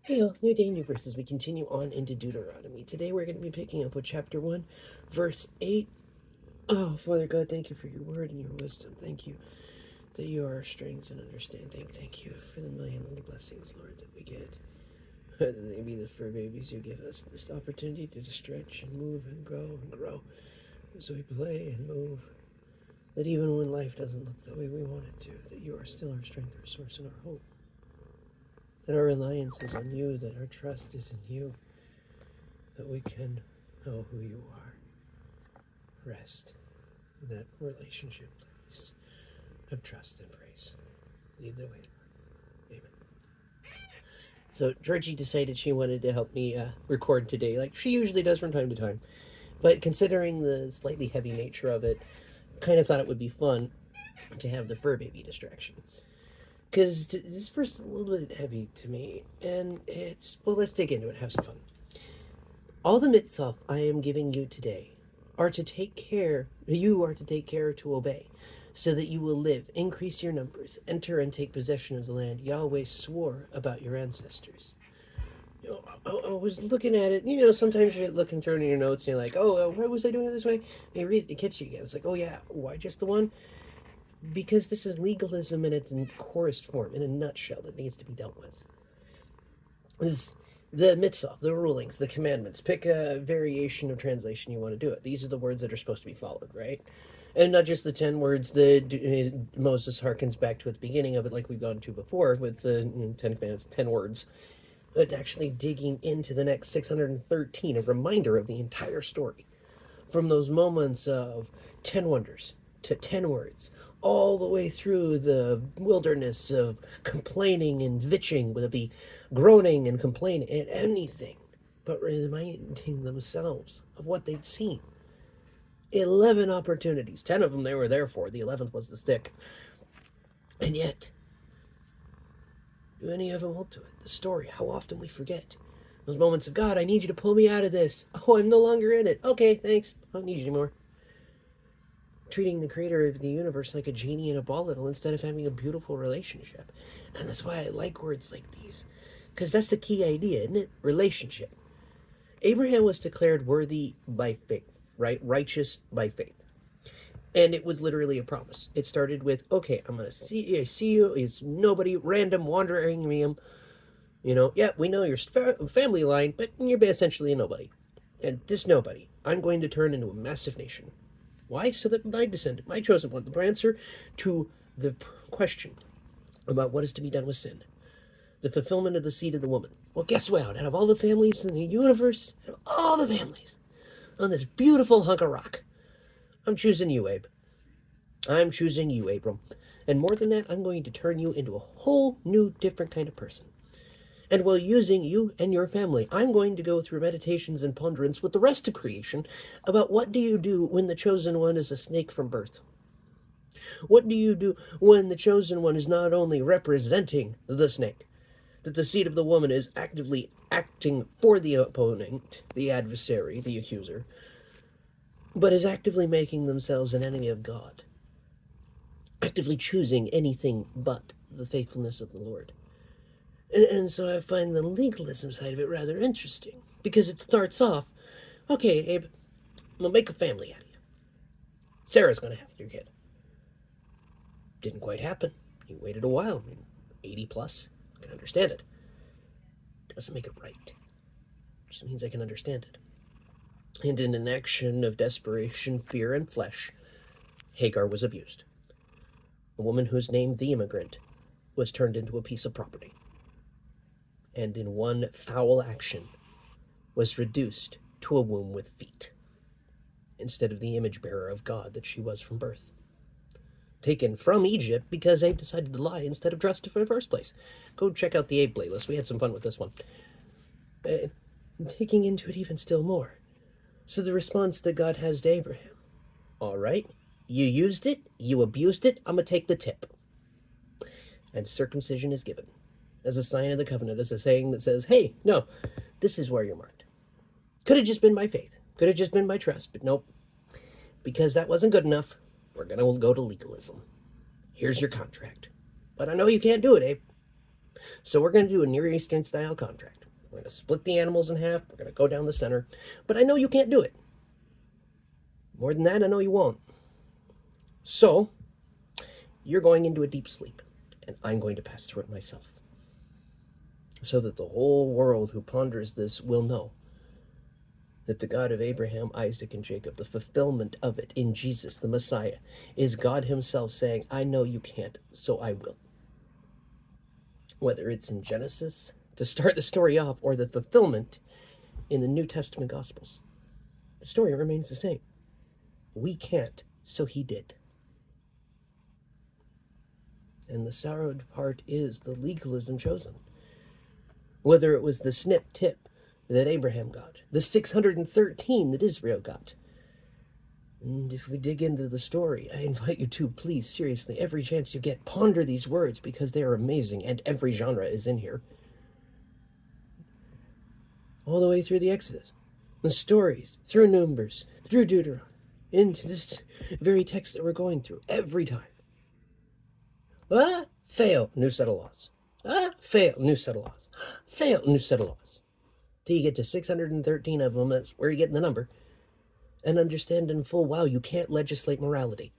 Hey, new day, new verses. We continue on into Deuteronomy. Today we're going to be picking up with chapter 1, verse 8. Oh, Father God, thank you for your word and your wisdom. Thank you that you are our strength and understanding. Thank you for the million little blessings, Lord, that we get. Whether they be the fur babies you give us, this opportunity to stretch and move and grow as we play and move. That even when life doesn't look the way we want it to, that you are still our strength, our source, and our hope. That our reliance is on you, that our trust is in you, that we can know who you are. Rest in that relationship, please, of trust and praise. Lead the way, Lord. Amen. So Georgie decided she wanted to help me record today, like she usually does from time to time. But considering the slightly heavy nature of it, kind of thought it would be fun to have the fur baby distraction. Because this verse is a little bit heavy to me, and well, let's dig into it, have some fun. All the mitzvah I am giving you today are to take care, you are to take care to obey, so that you will live, increase your numbers, enter and take possession of the land Yahweh swore about your ancestors. I was looking at it, sometimes you're looking through your notes and you're like, oh, why was I doing it this way? And you read it, it hits you again. It's like, oh yeah, why just the one? Because this is legalism in its poorest form, in a nutshell, that needs to be dealt with. This the mitzvah, the rulings, the commandments. Pick a variation of translation you want to do it. These are the words that are supposed to be followed, right? And not just the 10 words that Moses harkens back to at the beginning of it, like we've gone to before with the 10 commandments, 10 words, but actually digging into the next 613, a reminder of the entire story. From those moments of 10 wonders to 10 words, all the way through the wilderness of complaining and bitching, with the groaning and complaining and anything, but reminding themselves of what they'd seen. 11 opportunities. 10 of them they were there for. The 11th was the stick. And yet, do any of them hold to it? The story, how often we forget. Those moments of, God, I need you to pull me out of this. Oh, I'm no longer in it. Okay, thanks. I don't need you anymore. Treating the creator of the universe like a genie in a bottle instead of having a beautiful relationship. And that's why I like words like these. Because that's the key idea, isn't it? Relationship. Abraham was declared worthy by faith, right? Righteous by faith. And it was literally a promise. It started with, okay, I'm going to see you. It's nobody, random, wandering me. Yeah, we know your family line, but you're essentially a nobody. And this nobody, I'm going to turn into a massive nation. Why? So that my descendant, my chosen one, the answer to the question about what is to be done with sin, the fulfillment of the seed of the woman. Well, guess what? Out of all the families in the universe, out of all the families on this beautiful hunk of rock, I'm choosing you, Abe. I'm choosing you, Abram. And more than that, I'm going to turn you into a whole new, different kind of person. And while using you and your family, I'm going to go through meditations and ponderance with the rest of creation about what do you do when the chosen one is a snake from birth? What do you do when the chosen one is not only representing the snake, that the seed of the woman is actively acting for the opponent, the adversary, the accuser, but is actively making themselves an enemy of God, actively choosing anything but the faithfulness of the Lord? And so I find the legalism side of it rather interesting, because it starts off, okay, Abe, I'm going to make a family out of you. Sarah's going to have your kid. Didn't quite happen. You waited a while, 80 plus. I can understand it. Doesn't make it right. Just means I can understand it. And in an action of desperation, fear, and flesh, Hagar was abused. A woman whose name, the Immigrant, was turned into a piece of property. And in one foul action, was reduced to a womb with feet, instead of the image bearer of God that she was from birth. Taken from Egypt because Abe decided to lie instead of trust in the first place. Go check out the Abe playlist. We had some fun with this one. Taking into it even still more. So the response that God has to Abraham. All right, you used it, you abused it, I'm going to take the tip. And circumcision is given as a sign of the covenant, as a saying that says, hey, no, this is where you're marked. Could have just been by faith. Could have just been by trust, but nope. Because that wasn't good enough, we're going to go to legalism. Here's your contract. But I know you can't do it, Abe. So we're going to do a Near Eastern style contract. We're going to split the animals in half. We're going to go down the center. But I know you can't do it. More than that, I know you won't. So you're going into a deep sleep, and I'm going to pass through it myself, so that the whole world who ponders this will know that the God of Abraham, Isaac, and Jacob, the fulfillment of it in Jesus, the Messiah, is God himself saying, I know you can't, so I will. Whether it's in Genesis to start the story off or the fulfillment in the New Testament Gospels, the story remains the same. We can't, so he did. And the sorrowed part is the legalism chosen. Whether it was the snip tip that Abraham got, the 613 that Israel got. And if we dig into the story, I invite you to, please, seriously, every chance you get, ponder these words because they are amazing, and every genre is in here. All the way through the Exodus, the stories, through Numbers, through Deuteronomy, into this very text that we're going through, every time. Fail, new set of laws. Fail, new set of laws. Fail, new set of laws. Till you get to 613 of them, that's where you're getting the number. And understand in full, wow, you can't legislate morality.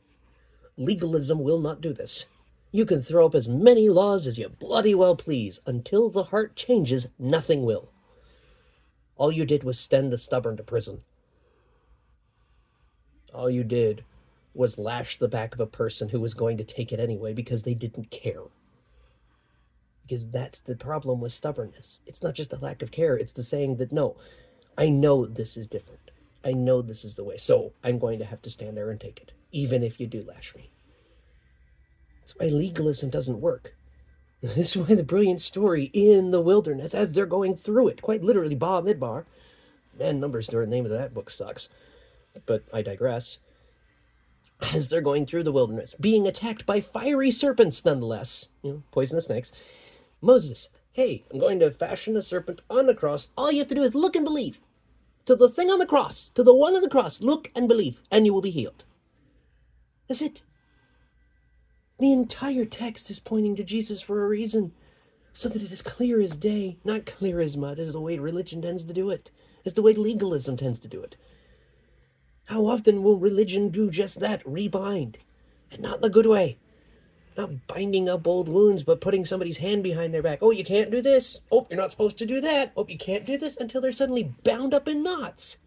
Legalism will not do this. You can throw up as many laws as you bloody well please. Until the heart changes, nothing will. All you did was send the stubborn to prison. All you did was lash the back of a person who was going to take it anyway because they didn't care. Because that's the problem with stubbornness. It's not just a lack of care. It's the saying that, no, I know this is different. I know this is the way. So I'm going to have to stand there and take it, even if you do lash me. That's why legalism doesn't work. This is why the brilliant story in the wilderness, as they're going through it, quite literally, Ba Midbar. Man, Numbers, the name of that book sucks. But I digress. As they're going through the wilderness, being attacked by fiery serpents nonetheless, poisonous snakes, Moses, hey, I'm going to fashion a serpent on a cross. All you have to do is look and believe. To the thing on the cross, to the one on the cross, look and believe, and you will be healed. That's it. The entire text is pointing to Jesus for a reason, so that it is clear as day, not clear as mud, as the way religion tends to do it, as the way legalism tends to do it. How often will religion do just that, rebind, and not in a good way? Not binding up old wounds, but putting somebody's hand behind their back. Oh, you can't do this. Oh, you're not supposed to do that. Oh, you can't do this, until they're suddenly bound up in knots.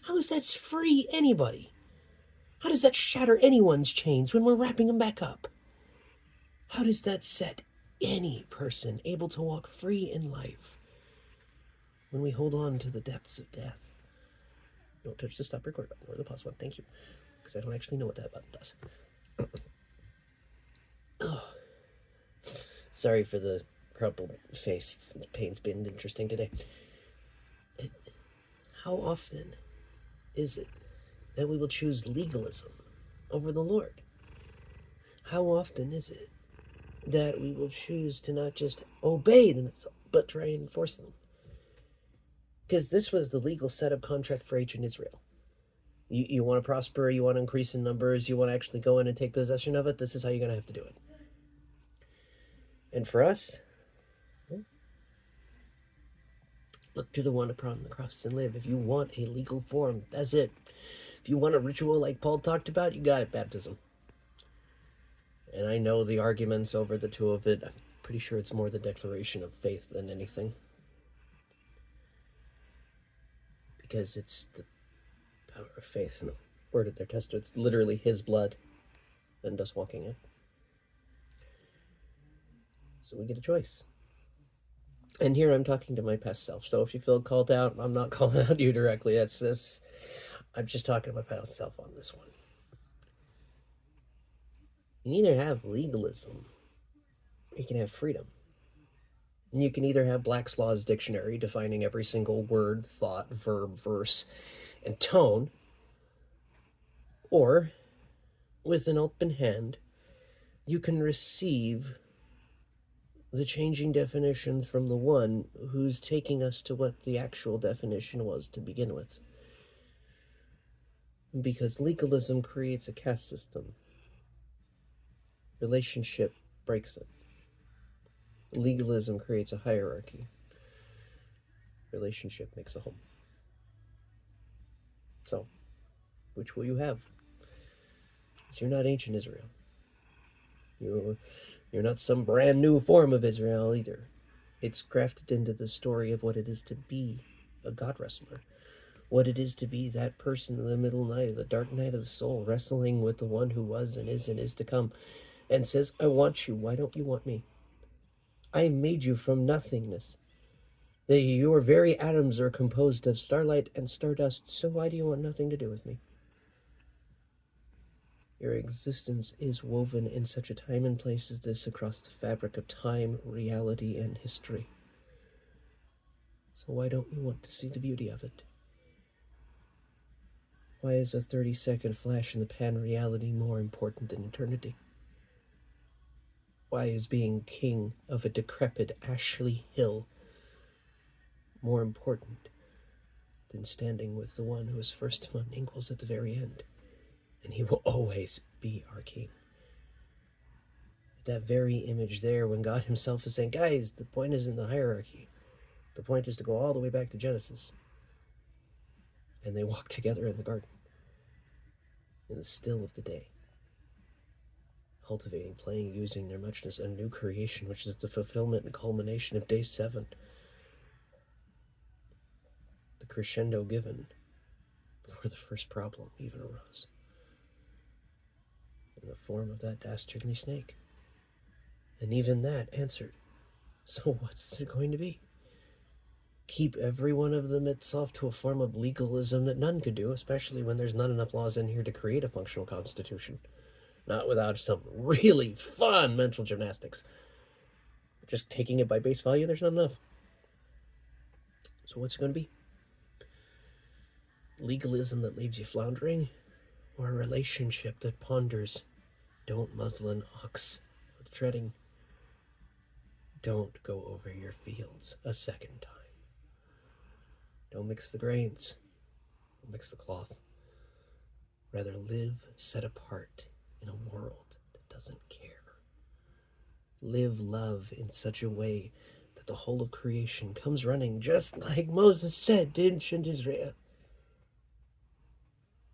How does that free anybody? How does that shatter anyone's chains when we're wrapping them back up? How does that set any person able to walk free in life when we hold on to the depths of death? Don't touch the stop record button or the pause button. Thank you. Because I don't actually know what that button does. Oh. Sorry for the crumpled face. The pain's been interesting today. How often is it that we will choose legalism over the Lord? How often is it that we will choose to not just obey them, but try and enforce them? Because this was the legal setup contract for ancient Israel. You want to prosper, you want to increase in numbers, you want to actually go in and take possession of it, this is how you're going to have to do it. And for us, look to the one upon the cross and live. If you want a legal form, that's it. If you want a ritual like Paul talked about, you got it, baptism. And I know the arguments over the two of it. I'm pretty sure it's more the declaration of faith than anything. Because it's the power of faith and the word of their testament. It's literally his blood and us walking in. So we get a choice. And here I'm talking to my past self. So if you feel called out, I'm not calling out you directly. That's this. I'm just talking to my past self on this one. You can either have legalism, or you can have freedom. And you can either have Black's Law's dictionary defining every single word, thought, verb, verse, and tone, or with an open hand, you can receive the changing definitions from the one who's taking us to what the actual definition was to begin with. Because legalism creates a caste system. Relationship breaks it. Legalism creates a hierarchy. Relationship makes a home. So, which will you have? Because you're not ancient Israel. You're not some brand new form of Israel either. It's crafted into the story of what it is to be a God wrestler. What it is to be that person in the middle night, the dark night of the soul, wrestling with the one who was and is to come, and says, I want you, why don't you want me? I made you from nothingness. Your very atoms are composed of starlight and stardust, so why do you want nothing to do with me? Your existence is woven in such a time and place as this across the fabric of time, reality, and history. So why don't you want to see the beauty of it? Why is a 30-second flash in the pan reality more important than eternity? Why is being king of a decrepit Ashley Hill more important than standing with the one who is first among equals at the very end? And he will always be our king. That very image there, when God himself is saying, guys, the point isn't the hierarchy. The point is to go all the way back to Genesis. And they walk together in the garden, in the still of the day, cultivating, playing, using their muchness, a new creation, which is the fulfillment and culmination of day 7. The crescendo given before the first problem even arose, in the form of that dastardly snake. And even that answered, so what's it going to be? Keep every one of them itself to a form of legalism that none could do, especially when there's not enough laws in here to create a functional constitution. Not without some really fun mental gymnastics. Just taking it by base value, there's not enough. So what's it going to be? Legalism that leaves you floundering? Or a relationship that ponders, don't muzzle an ox with treading. Don't go over your fields a second time. Don't mix the grains. Don't mix the cloth. Rather live set apart in a world that doesn't care. Live love in such a way that the whole of creation comes running just like Moses said to ancient Israel.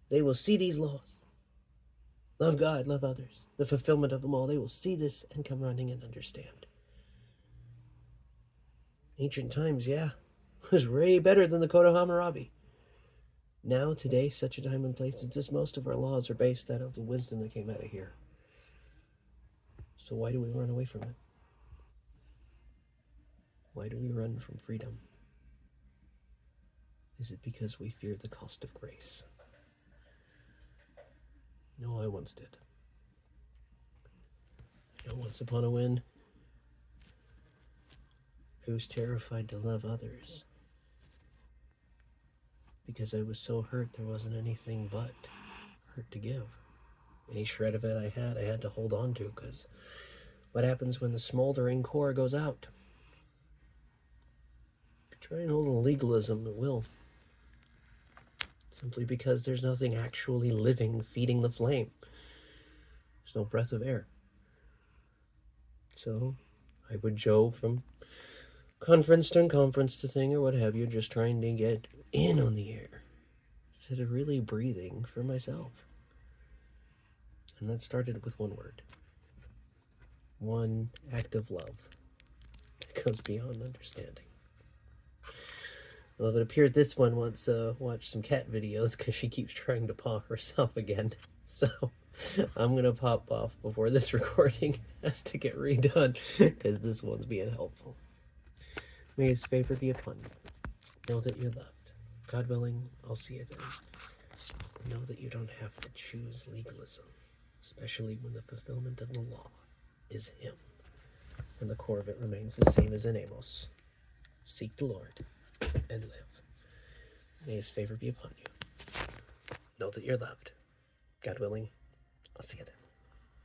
They will see these laws. Love God, love others. The fulfillment of them all. They will see this and come running and understand. Ancient times, yeah, was way better than the Code of Hammurabi. Now, today, such a time and place as this, most of our laws are based out of the wisdom that came out of here. So why do we run away from it? Why do we run from freedom? Is it because we fear the cost of grace? No, I once did. Once upon a when, I was terrified to love others because I was so hurt there wasn't anything but hurt to give. Any shred of it I had to hold on to, because what happens when the smoldering core goes out? Try and hold on to legalism, it will. Simply because there's nothing actually living feeding the flame. There's no breath of air. So I would Joe from conference to thing or what have you, just trying to get in on the air instead of really breathing for myself. And that started with one word. One act of love that goes beyond understanding. Well, it appeared this one wants to watch some cat videos because she keeps trying to paw herself again. So I'm going to pop off before this recording has to get redone because this one's being helpful. May his favor be upon you. Know that you're loved. God willing, I'll see you then. Know that you don't have to choose legalism, especially when the fulfillment of the law is him. And the core of it remains the same as in Amos. Seek the Lord and live. May his favor be upon you. Know that you're loved. God willing, I'll see you then.